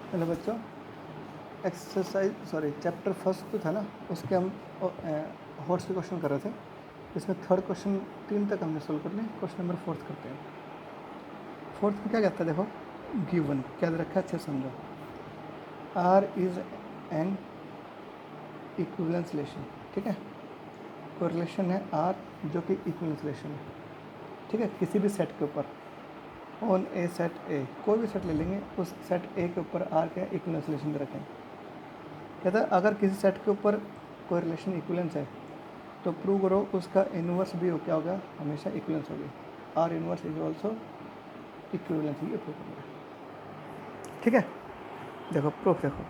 Hello बच्चों, chapter first जो था ना, उसके हम हॉर्स के क्वेश्चन कर रहे थे। इसमें थर्ड क्वेश्चन 3 तक हमने सोल्व कर लिया। क्वेश्चन नंबर 4 करते हैं। फोर्थ में क्या कहता है, देखो गिवन क्या दे रखा है, अच्छे समझो। R is an equivalence relation, ठीक है। कोई रिलेशन है आर जो कि इक्विवेलेंस रिलेशन है, ठीक है, किसी भी सेट के ऊपर। ऑन ए सेट ए, कोई भी सेट ले लेंगे, उस सेट ए के ऊपर आर क्या इक्विवेलेंस रिलेशन दे रखें। कहता है अगर किसी सेट के ऊपर कोई रिलेशन इक्विवेलेंस है तो प्रूव करो उसका इन्वर्स भी हो क्या होगा, हमेशा इक्विवेलेंस होगी। R inverse is also equivalence, ये प्रूव करना है, ठीक है। देखो प्रूफ देखो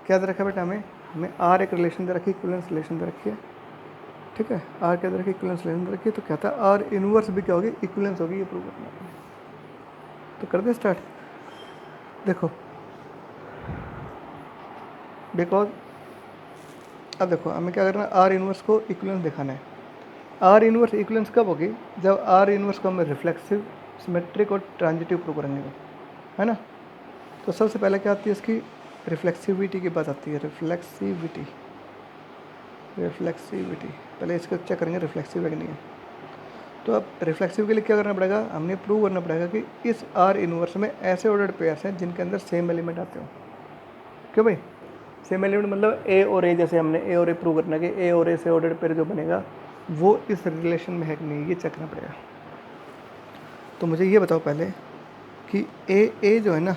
क्या दे रखा है बेटा, हमें आर एक रिलेशन दे रखी, इक्विवेलेंस रिलेशन दे रखी है, ठीक है। आर क्या दे रखी, इक्विवेलेंस रिलेशन दे रखी है, तो कहता है आर इन्वर्स भी क्या होगी, इक्विवेलेंस होगी, ये प्रूव करना है। तो कर दे स्टार्ट। देखो बिकॉज अब देखो हमें क्या करना है, आर इन्वर्स को इक्विवेलेंस दिखाना है। आर इन्वर्स इक्विवेलेंस कब होगी, जब आर इन्वर्स को हम रिफ्लेक्सिव, सिमेट्रिक और ट्रांजिटिव प्रूव करेंगे, है ना। तो सबसे पहले क्या आती है, इसकी रिफ्लेक्सिविटी की बात आती है। रिफ्लेक्सिविटी पहले इसको चेक करेंगे रिफ्लेक्सिव है कि नहीं है। तो अब रिफ्लेक्सिव के लिए क्या करना पड़ेगा, हमने प्रूव करना पड़ेगा कि इस आर इन्वर्स में ऐसे ऑर्डर्ड पेयर्स हैं जिनके अंदर सेम एलिमेंट आते हो। क्यों भाई, सेम एलिमेंट मतलब ए और ए, जैसे हमने ए और ए प्रूव करना कि ए और ए से ऑर्डर्ड पेयर जो बनेगा वो इस रिलेशन में है कि नहीं, ये चेक करना पड़ेगा। तो मुझे ये बताओ पहले कि ए जो है ना,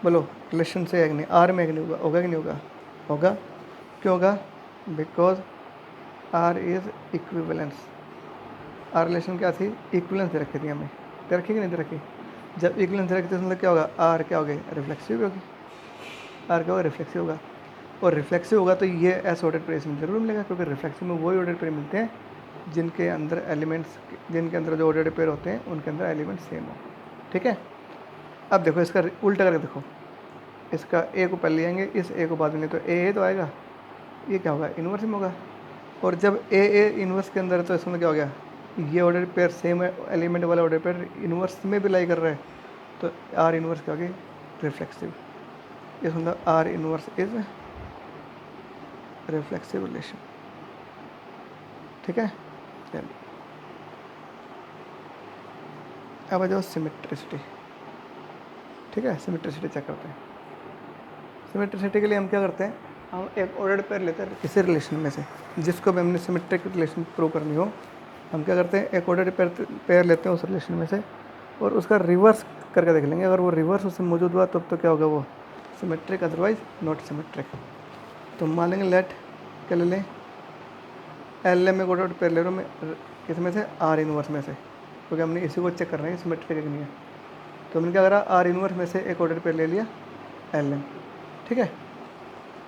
बोलो रिलेशन से है कि नहीं, आर में है कि नहीं, होगा कि नहीं होगा, होगा। क्यों होगा, because R is equivalence. R relation क्या थी, इक्विवेलेंस दे रखी थी हमें, दे रखी कि नहीं दे रखी। जब इक्विवेलेंस दे रखी थी मतलब क्या होगा, आर क्या होगी, रिफ्लेक्सिव होगी। आर क्या होगा, रिफ्लेक्सिव होगा। और रिफ्लेक्सिव होगा तो ये एस ऑर्डर पेयर इसमें जरूर मिलेगा, क्योंकि रिफ्लेक्सिव में वही ऑर्डर पेयर मिलते हैं जिनके अंदर एलिमेंट्स, जिनके अंदर जो ऑर्डर पेयर होते हैं उनके अंदर एलिमेंट सेम हो, ठीक है। अब देखो इसका उल्टा करके देखो, इसका ए को पहले लेंगे, इस ए को बाद में ले, तो ए तो आएगा, ये क्या होगा, इन्वर्स में होगा। और जब ए इन्वर्स के अंदर है तो इसमें क्या हो गया, ये ऑर्डर पेयर सेम एलिमेंट वाला ऑर्डर पेयर इन्वर्स में भी लाई कर रहा है, तो आर इन्वर्स क्या होगी, रिफ्लेक्सिव। इस मतलब R inverse is reflexive relation, ठीक है। चलिए अब आ जाओ सिमेट्रिसिटी, ठीक है। सिमेट्रिसिटी चेक करते हैं। सिमेट्रिसिटी के लिए हम क्या करते हैं, हम एक ऑर्डर्ड पेयर लेते हैं किसी रिलेशन में से, जिसको भी हमने सिमेट्रिक रिलेशन प्रूव करनी हो, हम क्या करते हैं, एक ऑर्डर्ड पेयर लेते हैं उस रिलेशन में से और उसका रिवर्स करके देख लेंगे। अगर वो रिवर्स उससे मौजूद हुआ तब तो क्या होगा, वो सिमेट्रिक, अदरवाइज नॉट सिमेट्रिक। तो मान लेंगे लेट क्या ले लें, एल एम एक ऑर्डर्ड पेयर ले रहा हूँ मैं इसमें से, आर इन्वर्स में से, क्योंकि हमने इसी को चेक करना है सिमेट्रिक है कि नहीं है। तो हमने क्या करा, आर इन्वर्स में से एक ऑर्डर पेयर ले लिया एल एम, ठीक है।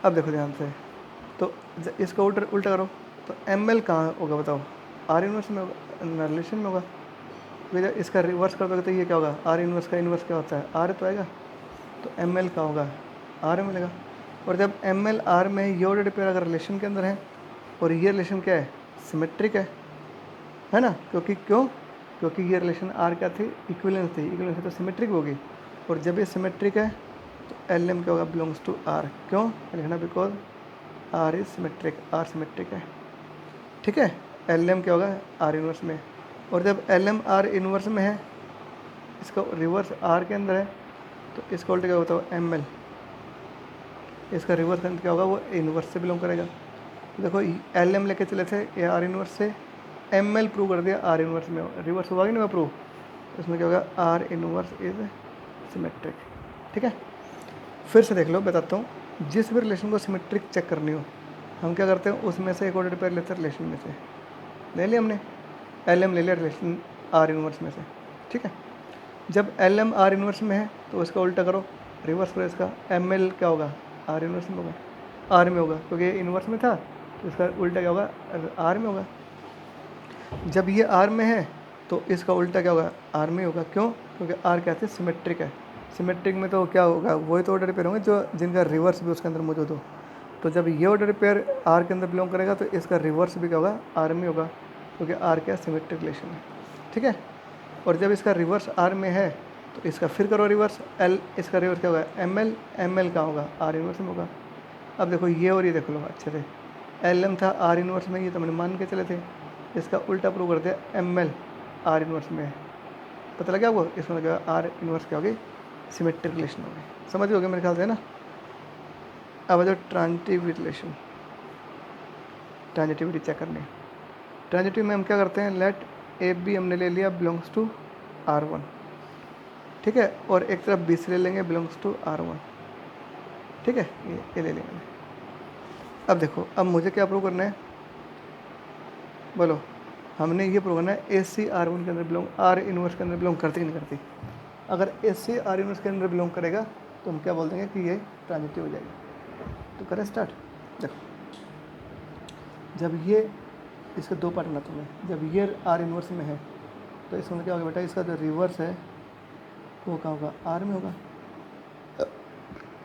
अब देखो ध्यान से, तो इसका उल्टा करो, तो एम एल कहाँ होगा बताओ, आर इन्वर्स में होगा, रिलेशन में होगा। फिर इसका रिवर्स कर दोगे तो ये क्या होगा, आर इन्वर्स का इन्वर्स क्या होता है, आर तो आएगा, तो एम एल का होगा, आर मिलेगा। और जब एम एल आर में ये ऑर्डर पेयर अगर रिलेशन के अंदर है और ये रिलेशन क्या है, सिमेट्रिक है ना, क्योंकि ये रिलेशन आर क्या थी, इक्विवेलेंस थी, इक्विवेलेंस तो सिमेट्रिक होगी। और जब ये सिमेट्रिक है तो एल एम क्या होगा, बिलोंग्स टू आर। क्यों लिखना, because R is symmetric, R symmetric है, ठीक है। एल एम क्या होगा, आर इन्वर्स में। और जब एल एम आर इन्वर्स में है, इसका रिवर्स आर के अंदर है, तो इसका उल्टा क्या होता है, एम एल, इसका रिवर्स करंट क्या होगा, वो इन्वर्स से बिलोंग करेगा। तो देखो एल एम लेके चले थे ए आर इन्वर्स से, एम एल प्रूव कर दिया आर इन्वर्स में, रिवर्स हुआ कि नहीं प्रूव, इसमें क्या होगा, आर इन्वर्स इज सिमेट्रिक, ठीक है। फिर से देख लो, बताता हूँ। जिस भी रिलेशन को सिमेट्रिक चेक करनी हो, हम क्या करते हैं, उसमें से एक ऑर्डर पेयर लेते हैं रिलेशन में से, ले लिया हमने, एल एम ले लिया रिलेशन आर इन्वर्स में से, ठीक है। जब एल एम आर इन्वर्स में है तो उसका उल्टा करो, रिवर्स करो, इसका एम एल क्या होगा, आर इन्वर्स में होगा, आर में होगा, क्योंकि इन्वर्स में था तो इसका उल्टा क्या होगा, आर में होगा। जब ये आर में है तो इसका उल्टा क्या होगा, आर में होगा। क्यों, क्योंकि आर कहते हैं सिमेट्रिक है, सिमेट्रिक में तो क्या होगा, वही तो ऑर्डर पेयर होंगे जो जिनका रिवर्स भी उसके अंदर मौजूद हो। तो जब ये ऑर्डर पेयर आर के अंदर बिलोंग करेगा तो इसका रिवर्स भी क्या होगा, आर में होगा, क्योंकि आर क्या सिमेट्रिक रिलेशन है, ठीक है। और जब इसका रिवर्स आर में है तो इसका फिर करो रिवर्स, एल इसका रिवर्स क्या होगा, एम एल, एम एल का होगा आर इनवर्स में होगा। अब देखो ये और ये देख लो अच्छे से, एल एम था आर इनवर्स में, ये तो मैंने मान के चले थे, इसका उल्टा प्रूव कर दिया, एम एल आर इनवर्स में है। पता लगा आपको, इसमें लगा आर इनवर्स क्या होगी, सिमेट्रिक रिलेशन होगी। समझ गए मेरे ख्याल से ना। अब आ जाओ ट्रांजिटिव रिलेशन, ट्रांजिटिविटी चेक करनी है। ट्रांजिटिव में हम क्या करते हैं, लेट ए बी हमने ले लिया बिलोंग्स टू आर वन, ठीक है, और एक तरफ बी से ले लेंगे बिलोंग्स टू आर वन, ठीक है, ये ले लेंगे। अब देखो, अब मुझे क्या प्रूव करना है, बोलो, हमने ये प्रूव करना है ए सी आर वन के अंदर बिलोंग, आर इनवर्स के अंदर बिलोंग करती कि नहीं करती। अगर ए सी आर इनवर्स के अंदर बिलोंग करेगा तो हम क्या बोल देंगे कि ये ट्रांजिटिव हो जाएगी। तो करें स्टार्ट। देखो, जब ये इसके दो पार्ट बनाते हैं, जब ये आर इनवर्स में है तो इसमें क्या होगा बेटा, इसका जो रिवर्स है वो कहाँ होगा, आर में होगा।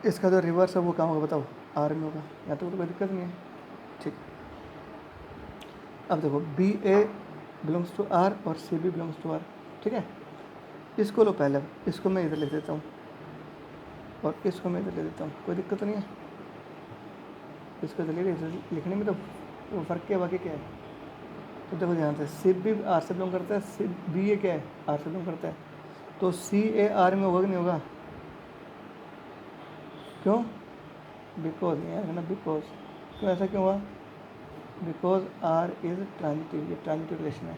इसका जो रिवर्स है वो कहाँ होगा बताओ, आर में होगा। यहाँ तो कोई दिक्कत नहीं है, ठीक। अब देखो, B A belongs to R और C B belongs to R, ठीक है। इसको लो पहले, इसको मैं इधर लिख देता हूँ और इसको मैं इधर लिख देता हूँ, कोई दिक्कत नहीं है। इसको इधर लिखने में तो वो फ़र्क क्या, बाकी क्या है। तो देखो ध्यान से, सी बी आर से बिलोंग करता है, सी बी ए क्या है, आर से बिलोंग करता है, तो सी ए आर में होगा कि नहीं होगा, क्यों, बिकॉज है ना, बिकॉज, तो ऐसा क्यों हुआ, बिकॉज आर इज़ ट्रांजिटिव, ये ट्रांजिटिव रिलेशन है।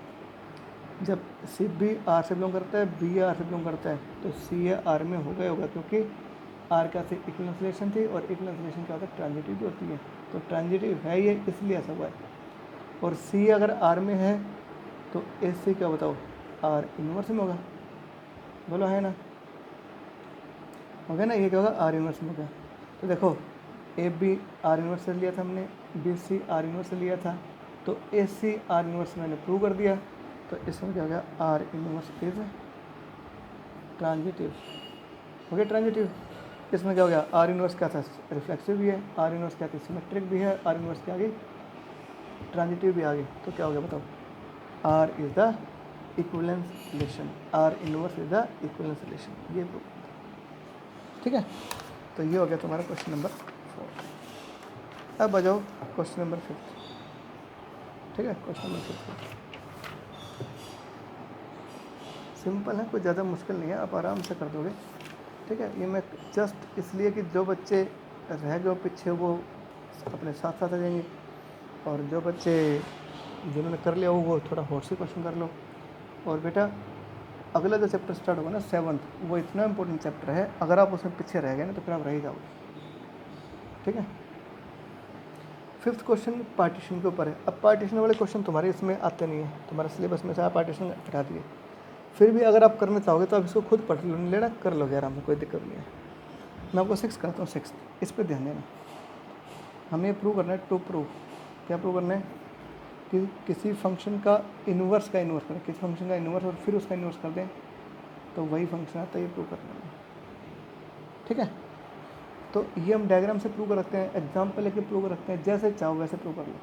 जब सी बी आर से बिलोंग करता है, बी आर से बिलोंग करता है, तो सी ए आर में होगा ही होगा, क्योंकि आर का से इक्विवेलेंस रिलेशन थी और इक्विवेलेंस रिलेशन क्या होता है, ट्रांजिटिव भी होती है, तो ट्रांजिटिव है ये, इसलिए ऐसा हुआ है। और सी अगर आर में है तो ए सी क्या बताओ, आर इनवर्स में होगा, बोलो है ना, हो गया ना, ये क्या होगा, आर इनवर्स में होगा। तो देखो, ए बी आर इनवर्स से लिया था हमने, बी सी आर इनवर्स से लिया था, तो ए सी आर इनवर्स मैंने प्रूव कर दिया, तो इसमें क्या हो गया, आर इनवर्स इज ट्रांजिटिव, हो गया ट्रांजिटिव। इसमें क्या हो गया, आर इनवर्स क्या था, रिफ्लेक्सिव भी है, आर इनवर्स क्या थी, सिमेट्रिक भी है, आर इनवर्स क्या आ गई, ट्रांजिटिव भी आ गई। तो क्या हो गया बताओ, R is the equivalence relation, R inverse is the equivalence relation, ये प्रूव, ठीक है। तो ये हो गया तुम्हारा क्वेश्चन नंबर 4। अब आ जाओ क्वेश्चन नंबर 5, ठीक है। क्वेश्चन नंबर 5 सिंपल है, कोई ज़्यादा मुश्किल नहीं है, आप आराम से कर दोगे, ठीक है। ये मैं जस्ट इसलिए कि जो बच्चे रह गए पीछे वो अपने साथ साथ आ जाएंगे, और जो बच्चे जिन्होंने कर लिया वो थोड़ा होट से क्वेश्चन कर लो। और बेटा अगला जो चैप्टर स्टार्ट होगा ना 7th, वो इतना इंपॉर्टेंट चैप्टर है, अगर आप उसमें पीछे रह गए ना तो फिर आप रह ही जाओगे, ठीक है। 5th क्वेश्चन पार्टीशन के ऊपर है। अब पार्टीशन वाले क्वेश्चन तुम्हारे इसमें आते नहीं है, तुम्हारे सिलेबस में से आप पार्टीशन हटा दिए, फिर भी अगर आप करना चाहोगे तो आप इसको खुद पढ़ लेना, कर लोगे आराम से, कोई दिक्कत नहीं है। मैं आपको 6 करता हूँ, 6 इस पर ध्यान देना। हमें प्रूव करना है, टू प्रूव, क्या प्रूव करना है कि किसी फंक्शन का इन्वर्स करें, किसी फंक्शन का इन्वर्स और फिर उसका इन्वर्स कर दें तो वही फंक्शन आता है, ये प्रूव करना है, ठीक है। तो ये हम डायग्राम से प्रूव कर रखते हैं, एग्जाम्पल लेके प्रूव कर रखते हैं, जैसे चाहो वैसे प्रूव कर लो।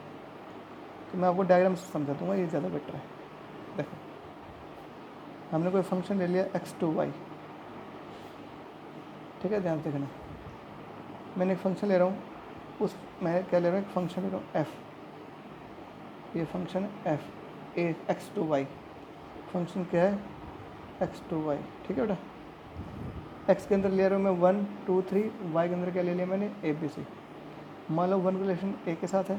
तो मैं आपको डायग्राम से समझा दूँगा, ये ज़्यादा बेटर है। देखो, हमने कोई फंक्शन ले लिया x2y, ठीक है, ध्यान से देखना। मैंने एक फंक्शन ले रहा हूँ, उस मैं क्या ले रहा हूँ, एक फंक्शन ले रहा हूँ f, ये फंक्शन है f ए x2y, फंक्शन क्या है x2y, ठीक है बेटा। x के अंदर ले रहा हूँ मैं 1 2 3, y के अंदर क्या ले लिया मैंने ABC। मान लो 1 का रिलेशन a के साथ है,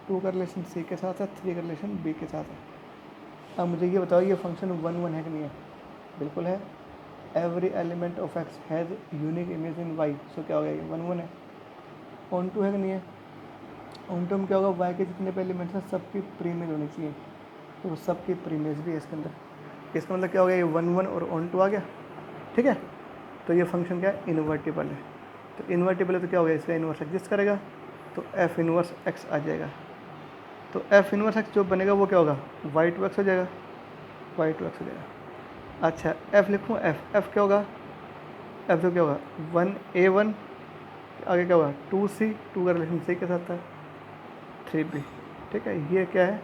2 का रिलेशन c के साथ है, 3 का रिलेशन b के साथ है। अब मुझे ये बताओ, ये फंक्शन 1 1 है कि नहीं है, बिल्कुल है। Every element of x has unique image in y, सो क्या हो गया, ये 1 1 है। ऑन टू है कि नहीं है, ऑन टू में क्या होगा, y के जितने भी एलिमेंट्स हैं सबकी प्रीमेज होनी चाहिए, तो सबकी प्रीमेज भी है इसके अंदर। इसका मतलब क्या हो गया, ये 1 1 और ऑन टू आ गया, ठीक है। तो ये फंक्शन क्या है, इन्वर्टिबल है। तो इन्वर्टिबल है तो क्या हो गया, इसका इन्वर्स एग्जिस्ट करेगा, तो एफ इन्वर्स एक्स आ जाएगा। तो एफ इन्वर्स एक्स जो बनेगा वो क्या होगा, वाई टू एक्स हो जाएगा, वाई टू एक्स हो जाएगा। अच्छा, एफ लिखूँ, एफ क्या होगा, एफ तो क्या होगा 1a1, आगे क्या होगा 2c, 2 का रिलेशन c के साथ था, 3b, ठीक है। ये क्या है,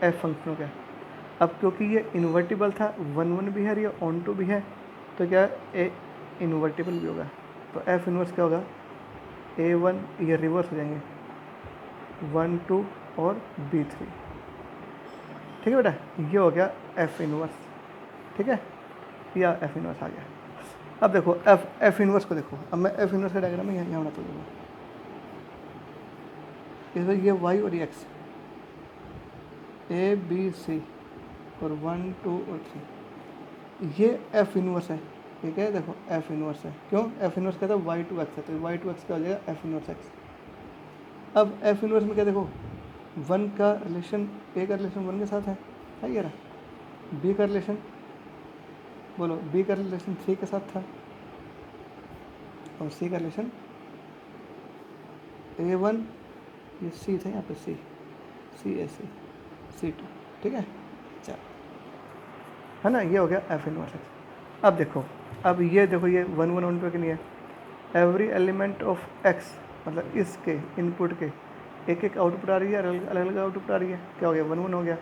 एफ फंक्शन हो गया। अब क्योंकि ये इन्वर्टिबल था, 1 1 भी है और ये ऑन टू भी है, तो क्या ए इन्वर्टिबल भी होगा। तो एफ इनवर्स क्या होगा, A1, ये रिवर्स हो जाएंगे 1 2 और B3। ठीक है बेटा, ये हो गया एफ इनवर्स। ठीक है, या एफ इनवर्स आ गया। अब देखो एफ इनवर्स को देखो, अब मैं एफ इनवर्स का डायग्राम यहाँ बनाता हूँ। इसमें ये वाई और एक्स, ए बी सी और 1 2 और 3, ये एफ इनवर्स है। ठीक है, देखो एफ इनवर्स है, क्यों एफ इनवर्स कहता है वाई टू एक्स है, तो वाई टू एक्स क्या हो जाएगा एफ इनवर्स एक्स। अब एफ इनवर्स में क्या देखो, 1 का रिलेशन ए का रिलेशन 1 के साथ है ये रहा। बी का रिलेशन बोलो, बी का रिलेशन 3 के साथ था, और सी का रिलेशन A1, ये सी था यहाँ पे, सी ए C2। ठीक है, चलो, है ना, ये हो गया एफ इनवर्स एक्स। अब देखो, अब ये देखो, ये 1 1 1 पे कि नहीं है, एवरी एलिमेंट ऑफ एक्स, मतलब इसके इनपुट के एक एक आउटपुट आ रही है, अलग अलग आउटपुट आ रही है, क्या हो गया 1 1 हो गया।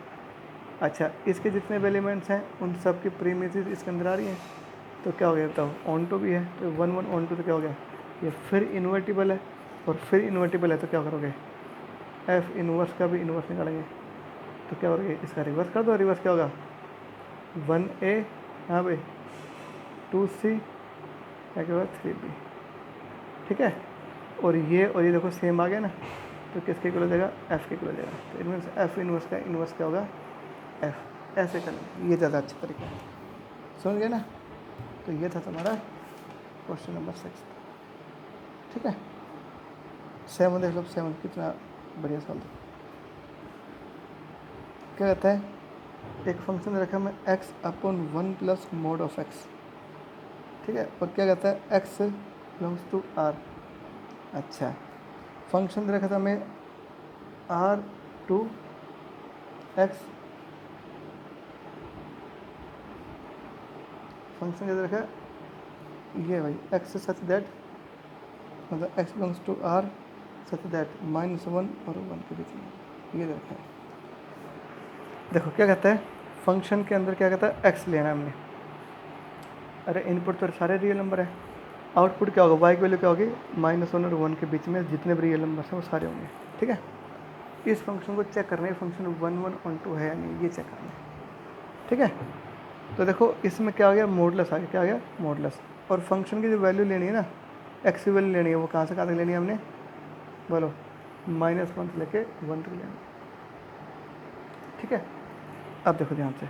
अच्छा, इसके जितने भी एलिमेंट्स हैं उन सब की प्रीमिसेस इसके अंदर आ रही हैं, तो क्या हो गया बताओ, ऑन टू भी है, तो 1 1 ऑन टू, तो क्या हो गया, ये फिर इन्वर्टिबल है, और फिर इन्वर्टिबल है, तो क्या करोगे, एफ इनवर्स का भी इन्वर्स निकालेंगे, तो क्या करोगे, इसका रिवर्स कर दो। रिवर्स क्या होगा, 1A, हाँ भाई 2C के बाद 3B। ठीक है, और ये देखो सेम आ गया ना, तो किसके इक्वल हो जाएगा, एफ के इक्वल हो जाएगा। तो इनमें एफ इनवर्स का इनवर्स क्या होगा, एफ। ऐसे करेंगे, ये ज़्यादा अच्छा तरीका है, समझ गए ना। तो ये था तुम्हारा क्वेश्चन नंबर 6। ठीक है, 7 देख लो, 7 कितना बढ़िया सवाल था। क्या कहता है, एक फंक्शन रखा मैं x upon 1 plus mode of x। ठीक है, और क्या कहता है x बिलोंग्स टू r। अच्छा, फंक्शन रखा था मैं r टू x, फंक्शन कैसे रखा है, ये भाई x सच दैट, मतलब x belongs to r such that -1 और 1 के बीच में, ये रखा है। देखो क्या कहता है, फंक्शन के अंदर क्या कहता है, x लेना है हमने। अरे इनपुट तो सारे रियल नंबर है, आउटपुट क्या होगा, y की वैल्यू क्या होगी, -1 और 1 के बीच में जितने भी रियल नंबर्स हैं वो सारे होंगे। ठीक है, इस फंक्शन को चेक करना है, फंक्शन 1 1 ऑन 2 है या नहीं, ये चेक करना है। ठीक है, तो देखो इसमें क्या आ गया, मॉडुलस आ गया, क्या आ गया, मॉडुलस। और फंक्शन की जो वैल्यू लेनी है ना, x की वैल्यू लेनी है, वो कहाँ से कहाँ तक लेनी है हमने, बोलो -1 से लेके 1 तक लेनी है। ठीक है, अब देखो ध्यान से,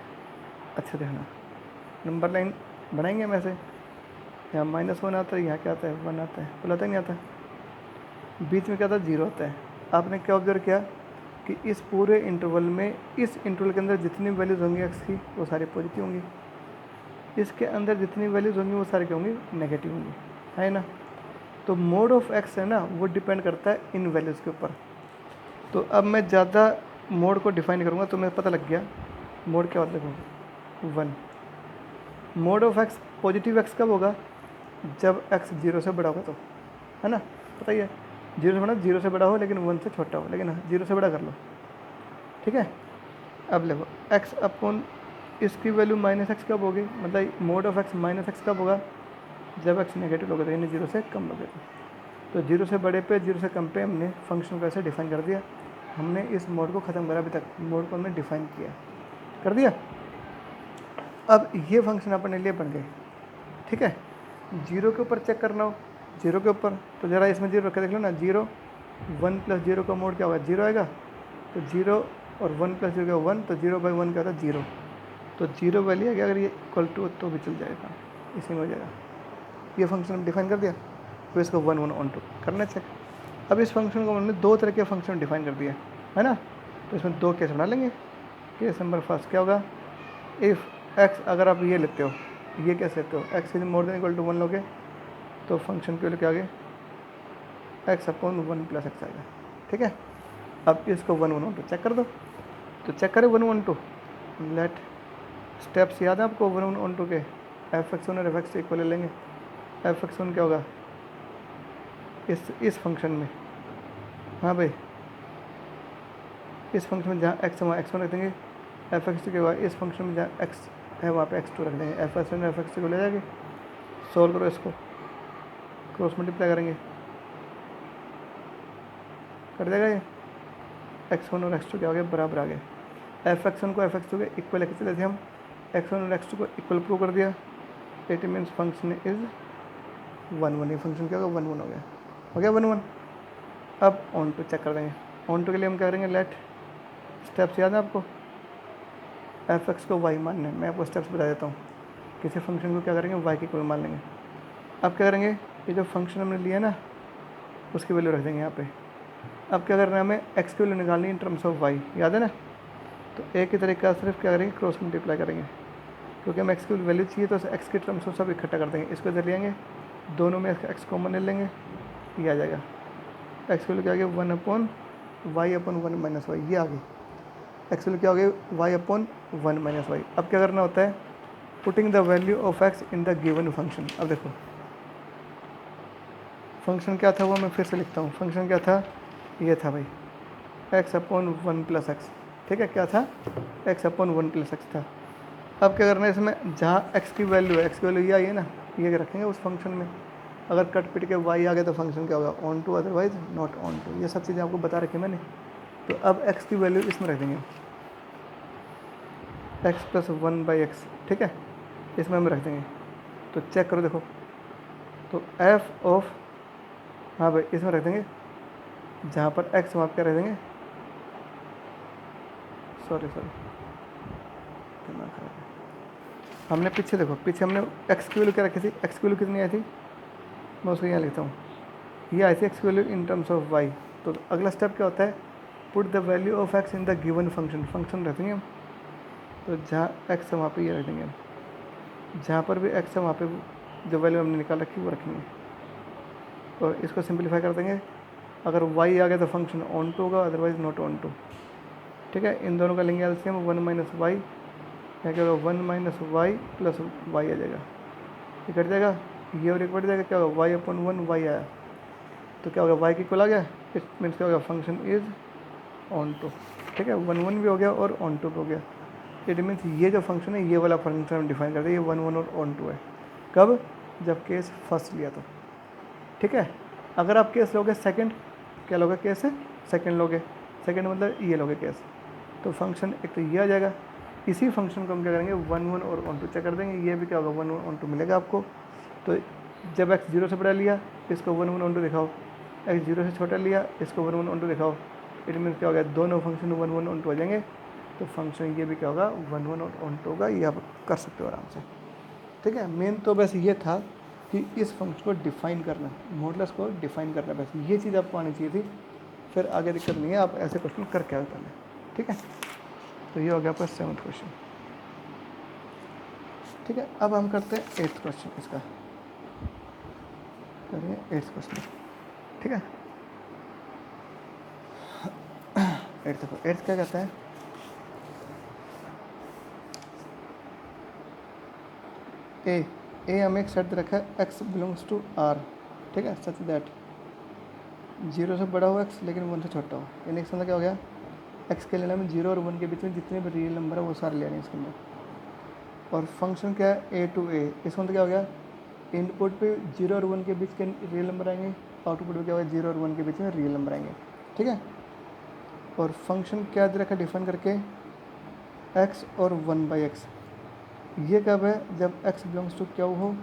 अच्छा देखना, नंबर लाइन बनाएंगे हम ऐसे, यहाँ -1 आता है, यहाँ क्या आता है 1 आता है, बोला आता नहीं आता, बीच में क्या आता है 0 आता है। आपने क्या ऑब्जर्व किया कि इस पूरे इंटरवल में, इस इंटरवल के अंदर जितनी वैल्यूज़ होंगी एक्स की वो सारी पॉजिटिव होंगी, इसके अंदर जितनी वैल्यूज़ होंगी वो सारी क्या होंगी, नेगेटिव होंगी, है ना। तो मोड ऑफ एक्स है ना, वो डिपेंड करता है इन वैल्यूज़ के ऊपर। तो अब मैं ज़्यादा मोड को डिफाइन करूँगा तो मुझे पता लग गया मोड क्या होता है, देखो 1। Mode of x, positive x कब होगा, जब एक्स 0 से बड़ा होगा, तो है ना, पता ही है, 0 से बड़ा, 0 से बड़ा हो लेकिन 1 से छोटा हो, लेकिन 0 से बड़ा कर लो। ठीक है, अब देखो एक्स अपॉन इसकी वैल्यू -x कब होगी, मतलब मोड ऑफ एक्स -x कब होगा, जब एक्स नेगेटिव होगा, यानी 0 से कम होगा। तो 0 से बड़े पे 0 से कम पे हमने फंक्शन को ऐसे डिफाइन कर दिया, हमने इस मोड को ख़त्म करा, अभी तक मोड को हमने डिफाइन किया, कर दिया। अब ये फंक्शन अपने लिए बन गए। ठीक है, 0 के ऊपर चेक करना हो, 0 के ऊपर, तो ज़रा इसमें 0 रख के देख लो ना, 0 1 + 0 का मोड क्या होगा, 0 आएगा, तो 0 और 1 + 0 का 1, तो 0/1 क्या होता है 0, तो 0 वैल्यू है, अगर ये इक्वल टू तो भी चल जाएगा, इसी में हो जाएगा। ये फंक्शन डिफाइन कर दिया, तो इसको 1 1 ऑन 2 करना चेक। अब इस फंक्शन को हमने 2 तरह के फंक्शन डिफाइन कर दिया है ना, तो इसमें 2 केस बना लेंगे। केस नंबर फर्स्ट क्या होगा, इफ़ एक्स, अगर आप ये लेते हो, ये कैसे लेते हो, x is more than equal to 1 लोगे, तो फंक्शन के लिए क्या आगे एक्स अपॉन 1 + x आएगा। ठीक है, अब इसको 1 1 2 चेक कर दो, तो चेक करें 1 1 2, लेट स्टेप्स याद है आपको 1 1 2 के, f(x1) और f(x2) इक्वल ले लेंगे। f(x1) क्या होगा इस फंक्शन में, हाँ भाई इस फंक्शन में जहाँ x है वहाँ x1 रख देंगे, f(x2) के बाद इस फंक्शन में जहाँ x है वहाँ पे x2 रख देंगे, f(x1) और f(x2) को ले जाएंगे, सोल्व करो इसको, क्रॉस मल्टीप्लाई करेंगे, कर देगा ये। x1 और x2 क्या हो गया, बराबर आ गए। f(x1) को f(x2) के इक्वल लेके चले थे हम, x1 और x2 को इक्वल प्रूव कर दिया। इट मीन्स फंक्शन इज 1 1, ये फंक्शन क्या होगा, 1 1 हो गया 1 1। अब ऑन टू चेक कर देंगे। ऑन टू के लिए हम क्या करेंगे, लेट स्टेप्स याद है आपको, f(x) को y मानना है। मैं आपको स्टेप्स बता देता हूँ। किसी फंक्शन को क्या करेंगे, y की कोई मान लेंगे। अब क्या करेंगे, ये जो फंक्शन हमने लिया ना उसकी वैल्यू रख देंगे यहाँ पे। अब क्या करना है, हमें x की वैल्यू निकालनी इन टर्म्स ऑफ y, याद है ना। तो एक ही तरीका सिर्फ क्या करेंगे, क्रॉस मल्टीप्लाई करेंगे, क्योंकि हम x की वैल्यू चाहिए तो x के टर्म्स ऑफ सब इकट्ठा कर देंगे। इसको इधर लेंगे, दोनों में x कॉमन ले लेंगे, ये आ जाएगा। x की वैल्यू क्या आ गई, 1/y/1 माइनस वाई, ये आ गई। x की वैल्यू क्या हो गई, y/1 माइनस वाई। अब क्या करना होता है, putting the value of x in the given function. अब देखो फंक्शन क्या था वो मैं फिर से लिखता हूँ। फंक्शन क्या था, ये था भाई x/1 + x, ठीक है। क्या था, x/1 + x था। अब क्या करना है, इसमें जहाँ x की वैल्यू है, x की वैल्यू ये आई है ना, ये रखेंगे उस फंक्शन में। अगर कट पिट के y आ गया तो फंक्शन क्या होगा, onto, otherwise not onto. ये सब चीज़ें आपको बता रखी मैंने। तो अब x की वैल्यू इसमें रख देंगे, x + 1/x, ठीक है, इसमें हम रख देंगे। तो चेक करो, देखो तो f ऑफ, हाँ भाई इसमें रख देंगे, जहाँ पर x वहाँ पर क्या रख देंगे, सॉरी दिमाग खराब है। हमने पीछे देखो, पीछे हमने x की वैल्यू क्या रखी थी, x की वैल्यू कितनी आई थी, मैं उसको यहाँ लिखता हूँ, ये आई थी x की value in terms of y। तो अगला स्टेप क्या होता है, put the value of x in the given function. Function रख देंगे हम, तो जहाँ x है वहाँ पे ये रख देंगे हम, जहाँ पर भी x है वहाँ पे जो वैल्यू हमने निकाल रखी वो रखेंगे। और इसको सिंप्लीफाई कर देंगे। अगर y आ गया तो फंक्शन ऑन टू होगा, अदरवाइज नॉट ऑन टू, ठीक है। इन दोनों का लेंगे एलसीएम, 1 - y, क्या क्या होगा, 1 - y + y आ जाएगा, ये कट जाएगा, ये और एक कट जाएगा, क्या होगा, y/1 y आया, तो क्या होगा, y की इक्वल आ गया। इट मीन्स क्या होगा, फंक्शन इज ऑन टू, ठीक है। 1 1 भी हो गया और ऑन टू भी हो गया। इट मीन्स ये जो फंक्शन है, ये वाला फंक्शन हम डिफाइन करते हैं, ये 1 1 और ऑन टू है। कब, जब केस फर्स्ट लिया तो, ठीक है। अगर आप केस लोगे सेकंड, क्या लोगे, केस है सेकंड लोगे, सेकंड मतलब ये लोगे केस, तो फंक्शन एक तो ये आ जाएगा। इसी फंक्शन को हम क्या करेंगे, 1 1 और ऑन टू चेक कर देंगे, ये भी क्या होगा, 1 1 ऑन टू मिलेगा आपको। तो जब x 0 से बड़ा लिया, इसको 1 1 ऑन टू दिखाओ, x 0 से छोटा लिया, इसको 1 1 ऑन टू दिखाओ। इट मीन्स क्या हो गया, दोनों फंक्शन 1 1 ऑन टू हो जाएंगे। तो फंक्शन ये भी क्या होगा, 1 1 और ऑन टू होगा। ये आप कर सकते हो आराम से, ठीक है। मेन तो बस ये था कि इस फंक्शन को डिफाइन करना, मॉडुलस को डिफाइन करना, बस ये चीज़ आपको आनी चाहिए थी। फिर आगे दिक्कत नहीं है, आप ऐसे क्वेश्चन करके आए पहले, ठीक है। तो ये हो गया आपका 7th क्वेश्चन, ठीक है। अब हम करते हैं 8th क्वेश्चन, इसका करिए 8th क्वेश्चन, ठीक है। 8th क्या कहता है, ए हमें एक शर्त रखा है, x बिलोंग्स टू R, ठीक है, सच दैट 0 से बड़ा हो x लेकिन 1 से छोटा हो। यानी इसका मतलब क्या हो गया, x के लेना में 0 और 1 के बीच में जितने भी रियल नंबर है वो सारे लेने इसके अंदर। और फंक्शन क्या है, a to a, इसका मतलब क्या हो गया, इनपुट पे 0 और 1 के बीच के रियल नंबर आएंगे, आउटपुट पे क्या होगा, 0 और 1 के बीच में रियल नंबर आएंगे, ठीक है। और फंक्शन क्या दे रखा है डिफाइन करके, x और 1/x। ये कब है, जब x बिलोंग्स टू क्या हो,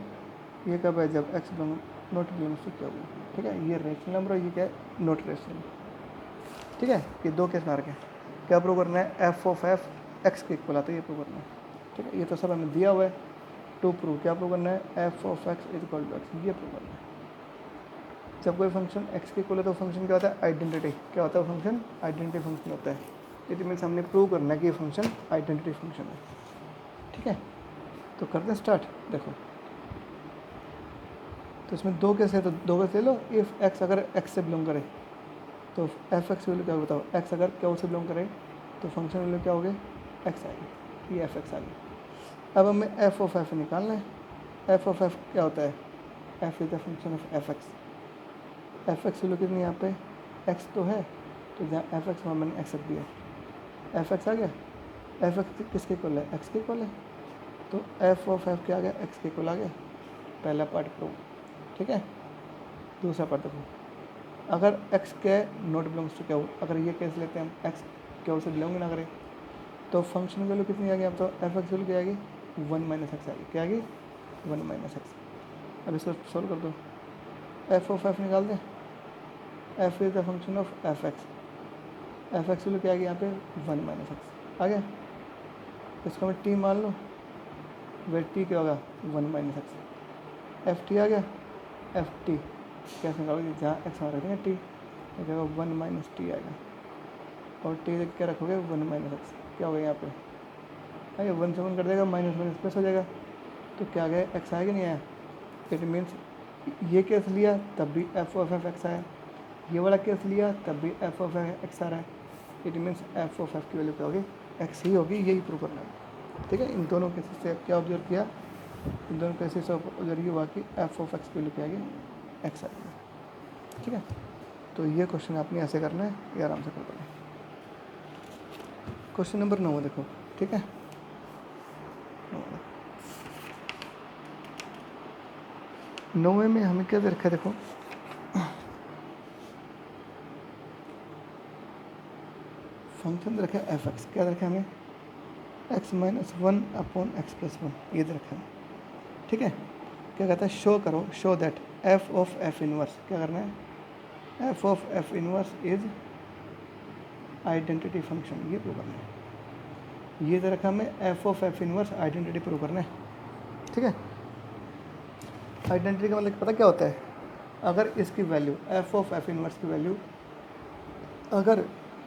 ये कब है, जब x नॉट बिलोंग्स टू क्या हो, ठीक है। ये रेशनल नंबर और ये क्या है, नॉट रेशनल, ठीक है। ये दो केस मार के क्या प्रूव करना है, f ऑफ f x के इक्वल आता है, ये प्रूव करना है, ठीक है। ये तो सब हमें दिया हुआ है। टू प्रूव क्या प्रूव करना है, f of x is equal to x, ये प्रूव करना है। जब कोई फंक्शन x के इक्वल है तो फंक्शन क्या होता है, आइडेंटिटी, क्या होता है फंक्शन, आइडेंटिटी फंक्शन होता है। इट मीन्स हमने प्रूव करना है कि ये फंक्शन आइडेंटिटी फंक्शन है, ठीक है। तो करते हैं स्टार्ट। देखो तो इसमें दो केस है, तो दो केस ले लो। इफ़ x अगर x से बिलोंग करे तो एफ एक्स वैल्यू क्या बताओ, x अगर क्या से बिलोंग करे तो फंक्शन वैल्यू क्या हो गई, x आएगी, ये एफ एक्स आ गई। अब हमें एफ ऑफ एफ निकालना है। एफ ऑफ एफ क्या होता है, F is the function of F x. F x value कितनी यहाँ पे, x तो है, तो जहाँ एफ एक्स वहाँ मैंने एक्स रख दिया, एफ एक्स आ गया। एफ एक्स किसके इक्वल है, x के इक्वल है, तो एफ ऑफ एफ क्या आ गया, x के इक्वल आ गया। पहला पार्ट प्रूव, ठीक है। दूसरा पार्ट देखो, अगर एक्स के नॉट बिलोंग्स टू क्यू, अगर ये केस लेते हैं हम, एक्स क्यू से बिलोंग ना करे, तो फंक्शन वैल्यू कितनी आ गई? अब तो एफ एक्स वैल्यू क्या आएगी? 1 माइनस एक्स आएगी। क्या आएगी? 1 माइनस एक्स। अब इसको सॉल्व कर दो, एफ ऑफ एफ निकाल दें। F is the function of F x, F x value क्या आएगी यहाँ पे? 1 माइनस एक्स आ गया। इसको मैं टी मान लो, वे टी क्या होगा? 1 माइनस एक्स। एफ टी आ गया, एफ टी कैसे निकालोगे? जहाँ एक्स वहाँ रखेंगे टी, तो क्या होगा? 1 माइनस टी आएगा। और टी क्या रखोगे? 1 माइनस एक्स। क्या होगा यहाँ पे? आइए 1 से 1 कर देगा, माइनस माइनस प्लस हो जाएगा, तो क्या आ गया? एक्स आएगा नहीं आया? इट मीन्स ये केस लिया तब भी एफ ऑफ एफ एक्स आया, ये वाला केस लिया तब भी एफ ऑफ एक्स आ रहा है। It means F of F की वैल्यू क्या होगी? एक्स ही होगी। यही प्रूव करना है, ठीक है। इन दोनों केसेस से क्या ऑब्जर्व किया? इन दोनों केसेस से ऑब्जर्व ये हुआ कि एफ ऑफ एक्स की वैल्यू क्या आएगी? एक्स आएगी, ठीक है। तो ये क्वेश्चन आपने ऐसे करना है, ये आराम से कर पाए। क्वेश्चन नंबर 9 देखो, ठीक है। 9 में हमें क्या दे रखा है? देखो फंक्शन दे रखा है एफ एक्स। क्या दे रखा है हमें? X minus 1 upon x plus 1, ये दे रखा है, ठीक है। क्या कहता है? शो करो, show that F of F inverse, क्या करना है? F of F inverse is identity function, ये प्रूव करना है। ये दे रखा हमें F of F inverse identity prove करना है, ठीक है। आइडेंटिटी का मतलब पता क्या होता है? अगर इसकी value F of F inverse की वैल्यू अगर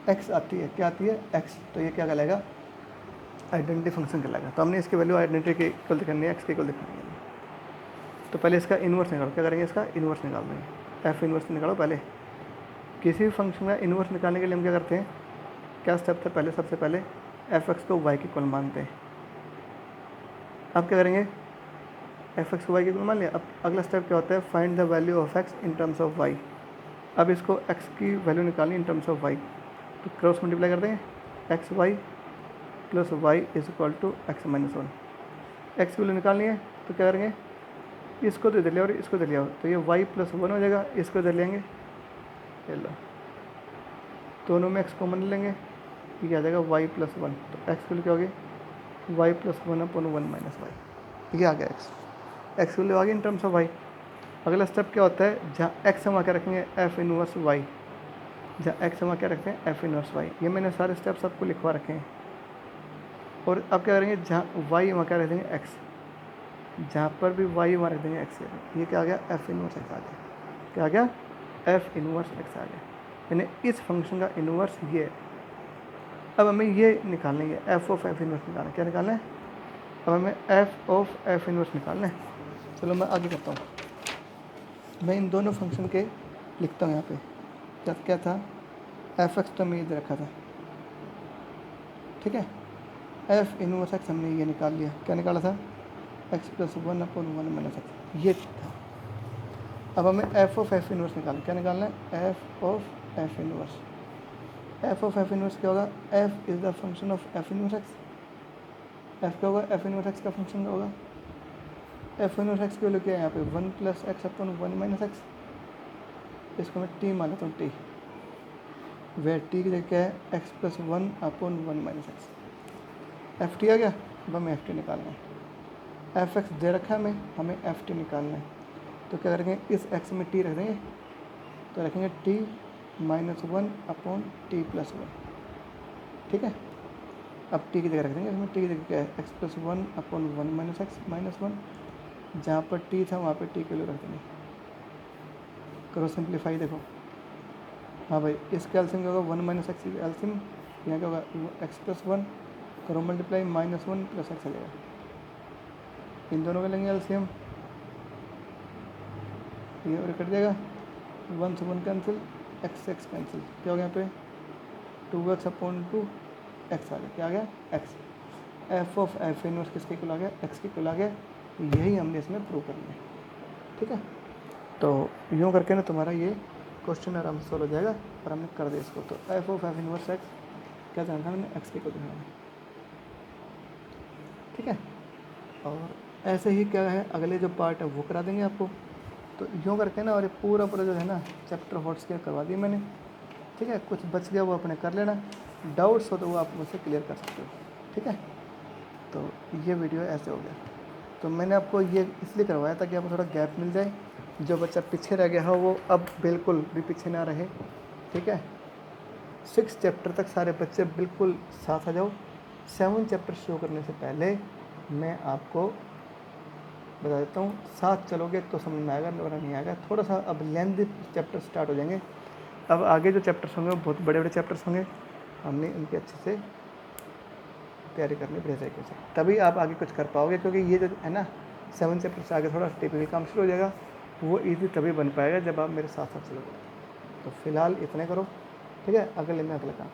एक्स आती है, क्या आती है? एक्स, तो ये क्या कहलाएगा? आइडेंटिटी फंक्शन कहलाएगा। तो हमने इसकी वैल्यू आइडेंटिटी के इक्वल दिखानी है, एक्स के इक्वल दिखानी है। तो पहले इसका इन्वर्स निकालो। क्या करेंगे? इसका इन्वर्स निकाल देंगे। एफ इन्वर्स निकालो पहले। किसी भी फंक्शन का इन्वर्स निकालने के लिए हम क्या करते हैं? क्या स्टेप था? पहले सबसे पहले एफ एक्स को वाई के इक्वल मानते हैं। अब क्या करेंगे? एफ एक्स को वाई के इक्वल मान लिया। अब अगला स्टेप क्या होता है? Find the value of X in terms of Y. अब इसको एक्स की वैल्यू निकालनी इन टर्म्स ऑफ वाई, तो क्रॉस मल्टीप्लाई कर देंगे। X Y plus Y is equal to X minus 1। X की वैल्यू निकालनी है तो क्या करेंगे? इसको तो इधर लिया और इसको इधर लिया, तो ये वाई प्लस 1 हो जाएगा। इसको इधर लेंगे, ये लो, दोनों में एक्स कॉमन लेंगे, ये आ जाएगा वाई प्लस 1। तो एक्स की वैल्यू क्या होगी? Y plus 1 upon 1 minus Y, ये आ गया एक्स। एक्स की वैल्यू आ गई इन टर्म्स ऑफ वाई। अगला स्टेप क्या होता है? जहाँ एक्स हम वहाँ क्या रखेंगे? F inverse Y. जहाँ एक्स हम वहाँ क्या रखते हैं? F inverse Y. ये मैंने सारे स्टेप्स आपको लिखवा रखे हैं। और अब क्या करेंगे? जहाँ वाई वहाँ क्या रख देंगे? एक्स। जहाँ पर भी वाई वहाँ रख देंगे एक्स। ये क्या आ गया? एफ इनवर्स एक्स आ गया। क्या आ गया? एफ इनवर्स एक्स आ गया। यानी इस फंक्शन का इनवर्स ये है। अब हमें ये निकालना है, एफ ऑफ एफ इनवर्स निकालना है। क्या निकालना है? अब हमें एफ ऑफ एफ इनवर्स निकालना है। चलो मैं आगे करता हूँ। मैं इन दोनों फंक्शन के लिखता हूँ यहाँ पे। जब क्या था? एफ एक्स तो हमने इधर रखा था, ठीक है। एफ इनवर्स एक्स हमने ये निकाल लिया। क्या निकाला था? X plus 1 upon 1 minus x, ये था। अब हमें एफ ऑफ एफ इनवर्स निकालना। क्या निकालना है? F of F inverse. F of F inverse क्या होगा? F is the function of F inverse x. F क्या होगा? एफ इनवर्स एक्स का फंक्शन क्या होगा? एफ इनवर्स एक्स की वैल्यू क्या है यहाँ पे? 1 plus x upon 1 minus x. इसको मैं टी मान लेता हूँ, टी। वे टी की जगह क्या है? X plus 1 upon 1 minus X. F T आ गया। अब हमें एफ टी निकालना है। एफ एक्स दे रखा है हमें एफ टी निकालना है। तो क्या करेंगे? इस एक्स में टी रख देंगे, तो रखेंगे T minus 1 upon T plus 1, ठीक है। अब टी की जगह रख देंगे, इसमें टी की जगह क्या है? X plus 1 upon 1 minus x minus 1। जहाँ पर टी था वहाँ पर टी के लिए रख देंगे। करो सिंप्लीफाई, देखो। हाँ भाई, इसका एल्सियम क्या होगा? 1 माइनस एक्स एल्सियम। यहाँ क्या होगा? X plus 1। करो मल्टीप्लाई, माइनस 1 प्लस एक्स आ जाएगा। इन दोनों का लेंगे एल्सियम, ये और कट जाएगा। 1 से 1 कैंसिल, एक्स एक्स कैंसिल। क्या हो गया यहाँ पे? 2x अपॉन 2 एक्स आ गया। क्या आ गया? X. F of F inverse किसके इक्वल आ गया? एक्स के इक्वल आ गया। यही हमने इसमें प्रूव करना है, ठीक है। तो यूँ करके ना तुम्हारा ये क्वेश्चन आराम से सॉल्व हो जाएगा। और हमने कर दिया इसको। तो F of F inverse x क्या जानना था? हमने एक्स के इक्वल दिखाना है, ठीक है। और ऐसे ही क्या है अगले जो पार्ट है वो करा देंगे आपको। तो यूँ करके ना, और ये पूरा पूरा जो है ना चैप्टर हॉट स्केल करवा दिया मैंने, ठीक है। कुछ बच गया वो अपने कर लेना, डाउट्स हो तो वो आप मुझसे क्लियर कर सकते हो, ठीक है। तो ये वीडियो ऐसे हो गया। तो मैंने आपको ये इसलिए करवाया ताकि आपको थोड़ा गैप मिल जाए, जो बच्चा पीछे रह गया हो वो अब बिल्कुल भी पीछे ना रहे, ठीक है। 6 चैप्टर तक सारे बच्चे बिल्कुल साथ आ जाओ। 7 चैप्टर शुरू करने से पहले मैं आपको बता देता हूँ, साथ चलोगे तो समझ में आएगा, वरना नहीं आएगा। थोड़ा सा अब लेंथ चैप्टर स्टार्ट हो जाएंगे। अब आगे जो चैप्टर्स होंगे वो बहुत बड़े बड़े चैप्टर्स होंगे, हमने इनकी अच्छे से तैयारी करनी बढ़िया तरीके से, तभी आप आगे कुछ कर पाओगे। क्योंकि ये जो है ना 7 चैप्टर से आगे थोड़ा टिपिकल काम शुरू हो जाएगा, वो ईजी तभी बन पाएगा जब आप मेरे साथ साथ चलोगे। तो फिलहाल इतने करो, ठीक है। अगले में अगला काम।